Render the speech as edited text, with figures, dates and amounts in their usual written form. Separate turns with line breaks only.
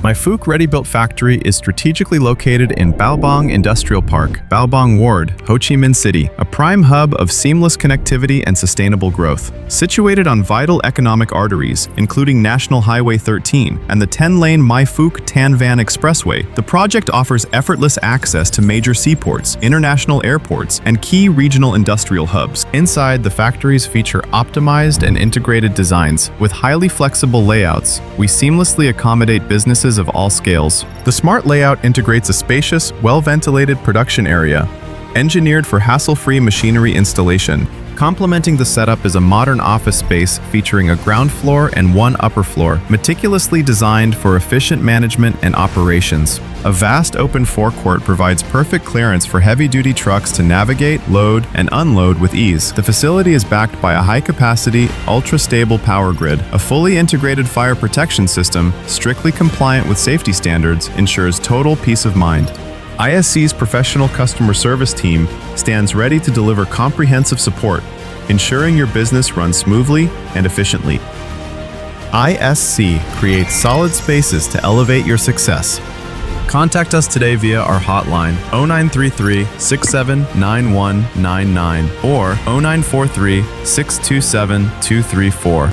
My Phuoc ready-built factory is strategically located in Bao Bang Industrial Park, Bao Bang Ward, Ho Chi Minh City, a prime hub of seamless connectivity and sustainable growth. Situated on vital economic arteries, including National Highway 13 and the 10-lane My Phuoc Tan Van Expressway, the project offers effortless access to major seaports, international airports, and key regional industrial hubs. Inside, the factories feature optimized and integrated designs. With highly flexible layouts, we seamlessly accommodate businesses of all scales. The smart layout integrates a spacious, well-ventilated production area, engineered for hassle-free machinery installation. Complementing the setup is a modern office space featuring a ground floor and one upper floor, meticulously designed for efficient management and operations. A vast open forecourt provides perfect clearance for heavy-duty trucks to navigate, load, and unload with ease. The facility is backed by a high-capacity, ultra-stable power grid. A fully integrated fire protection system, strictly compliant with safety standards, ensures total peace of mind. ISC's professional customer service team stands ready to deliver comprehensive support, ensuring your business runs smoothly and efficiently. ISC creates solid spaces to elevate your success. Contact us today via our hotline 0933 679199 or 0943 627 234.